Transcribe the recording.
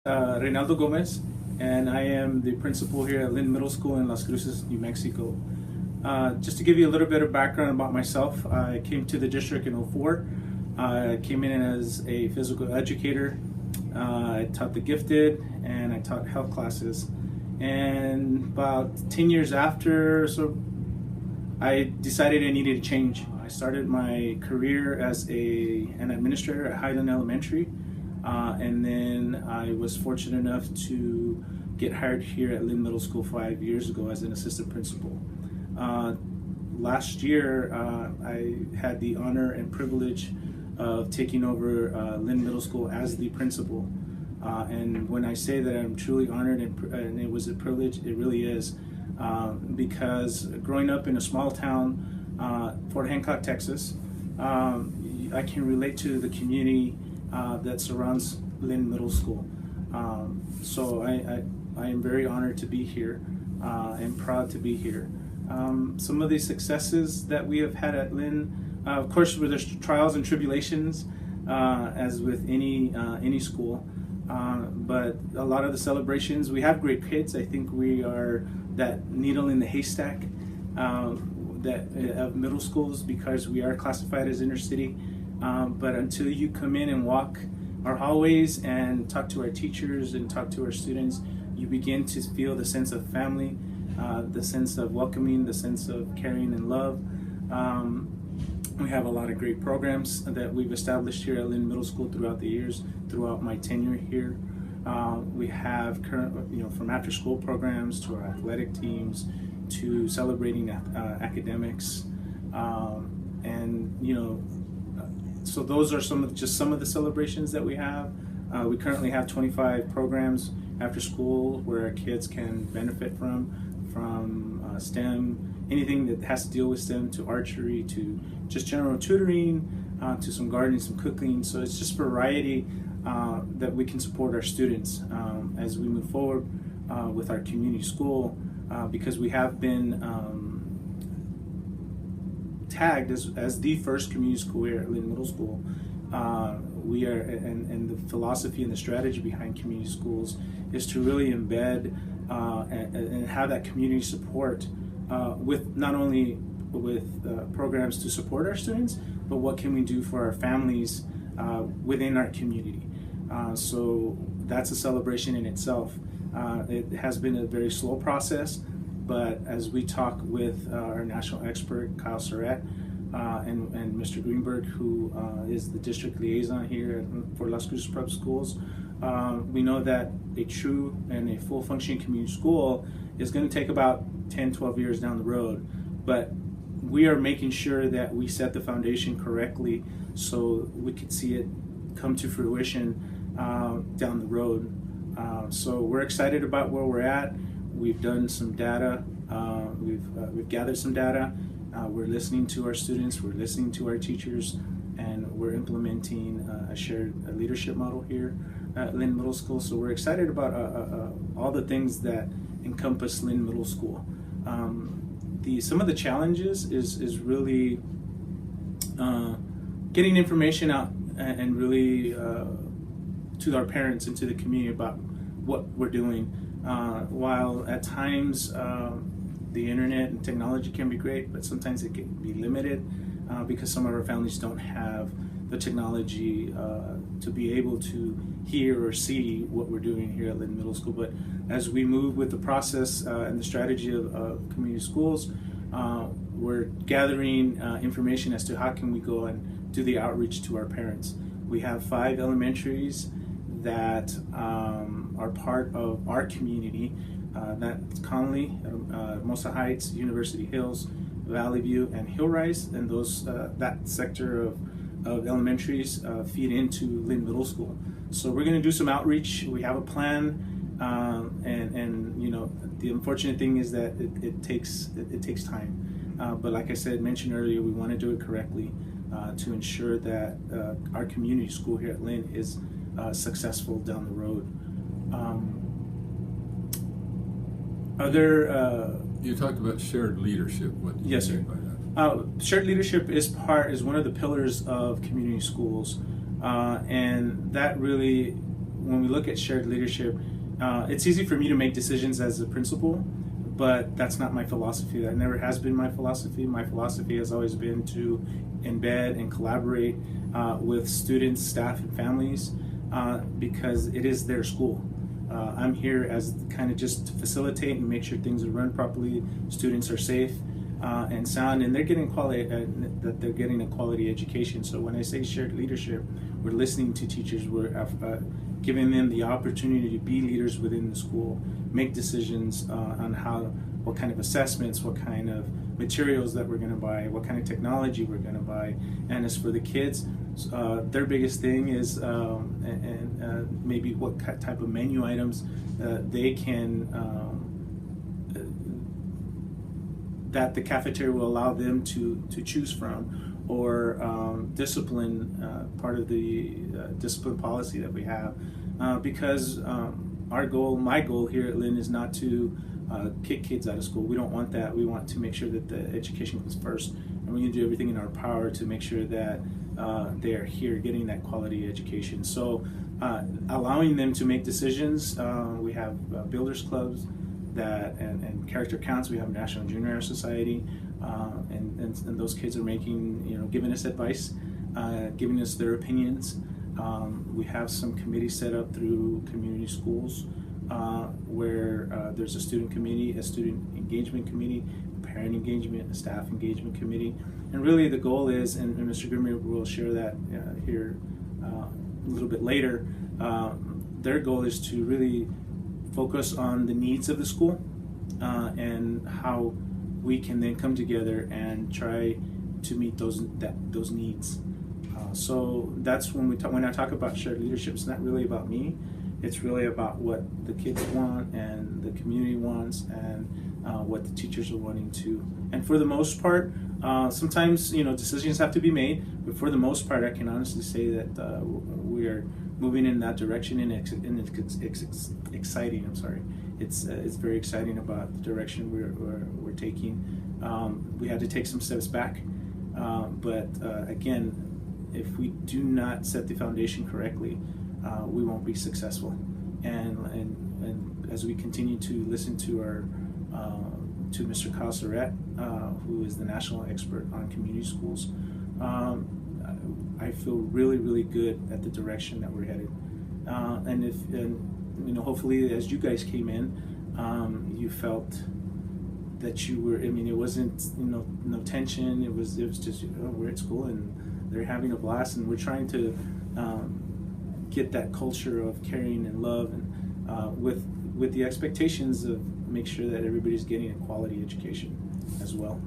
Reynaldo Gomez, and I am the principal here at Lynn Middle School in Las Cruces, New Mexico. Just to give you a little bit of background about myself, I came to the district in '04. I came in as a physical educator. I taught the gifted and I taught health classes. And about 10 years after, so I decided I needed to change. I started my career as an administrator at Highland Elementary. And then I was fortunate enough to get hired here at Lynn Middle School 5 years ago as an assistant principal. Last year, I had the honor and privilege of taking over Lynn Middle School as the principal. And when I say that I'm truly honored and it was a privilege, it really is. Because growing up in a small town, Fort Hancock, Texas, I can relate to the community that surrounds Lynn Middle School. So I am very honored to be here and proud to be here. Some of the successes that we have had at Lynn, of course, there's trials and tribulations, as with any school. But a lot of the celebrations, we have great kids. I think we are that needle in the haystack of middle schools because we are classified as inner city. But until you come in and walk our hallways and talk to our teachers and talk to our students, you begin to feel the sense of family, the sense of welcoming, the sense of caring and love. We have a lot of great programs that we've established here at Lynn Middle School throughout the years, throughout my tenure here. We have from after-school programs to our athletic teams to celebrating academics, and so those are some of the celebrations that we have. We currently have 25 programs after school where our kids can benefit from STEM, anything that has to deal with STEM, to archery, to just general tutoring, to some gardening, some cooking. So it's just variety that we can support our students as we move forward with our community school, because we have been tagged as the first community school here at Lynn Middle School. We are, and the philosophy and the strategy behind community schools is to really embed and have that community support with not only with programs to support our students, but what can we do for our families within our community. So that's a celebration in itself. It has been a very slow process, but as we talk with our national expert, Kyle Surratt, and Mr. Greenberg, who is the district liaison here for Las Cruces Prep Schools, we know that a true and a full functioning community school is going to take about 10, 12 years down the road. But we are making sure that we set the foundation correctly so we could see it come to fruition down the road. So we're excited about where we're at. We've done some data. We've gathered some data. We're listening to our students. We're listening to our teachers, and we're implementing a shared leadership model here at Lynn Middle School. So we're excited about all the things that encompass Lynn Middle School. Some of the challenges is really getting information out and really to our parents and to the community about what we're doing. While at times the internet and technology can be great, but sometimes it can be limited because some of our families don't have the technology to be able to hear or see what we're doing here at Lynn Middle School. But as we move with the process and the strategy of community schools, we're gathering information as to how can we go and do the outreach to our parents. We have 5 elementaries that are part of our community. That's Conley, Hermosa Heights, University Hills, Valley View, and Hillrise, and those that sector of elementaries feed into Lynn Middle School. So we're going to do some outreach. We have a plan, and the unfortunate thing is that it takes time. But like I mentioned earlier, we want to do it correctly to ensure that our community school here at Lynn is successful down the road. You talked about shared leadership. What do you mean by that? Shared leadership is one of the pillars of community schools, and that really when we look at shared leadership, it's easy for me to make decisions as a principal, but that's not my philosophy. That never has been my philosophy. My philosophy has always been to embed and collaborate with students, staff, and families because it is their school. I'm here as kind of just to facilitate and make sure things are run properly, students are safe and sound, and they're getting that they're getting a quality education. So when I say shared leadership, we're listening to teachers, we're giving them the opportunity to be leaders within the school, make decisions on what kind of assessments, what kind of materials that we're going to buy, what kind of technology we're going to buy. And as for the kids, their biggest thing is maybe what type of menu items they can that the cafeteria will allow them to choose from, or discipline, part of the discipline policy that we have, because my goal here at Lynn is not to kick kids out of school. We don't want that. We want to make sure that the education comes first, and we're going to do everything in our power to make sure that they are here getting that quality education. So allowing them to make decisions, we have builders clubs and character counts. We have National Junior Society, and those kids are giving us advice, giving us their opinions. We have some committees set up through community schools where there's a student committee, a student engagement committee, a parent engagement, a staff engagement committee. And really the goal is, and Mr. Grimmer will share that here a little bit later, their goal is to really focus on the needs of the school and how we can then come together and try to meet those needs. So that's when I talk about shared leadership, it's not really about me. It's really about what the kids want and the community wants, and what the teachers are wanting to. And for the most part, sometimes decisions have to be made, but for the most part, I can honestly say that we are moving in that direction, and it's exciting. I'm sorry, it's very exciting about the direction we're taking. We had to take some steps back, but again, if we do not set the foundation correctly, we won't be successful. And as we continue to listen to to Mr. Kyle Surratt, who is the national expert on community schools, I feel really, really good at the direction that we're headed. And hopefully, as you guys came in, you felt that you were. It wasn't no tension. It was just we're at school and they're having a blast, and we're trying to get that culture of caring and love, and with the expectations of make sure that everybody's getting a quality education as well.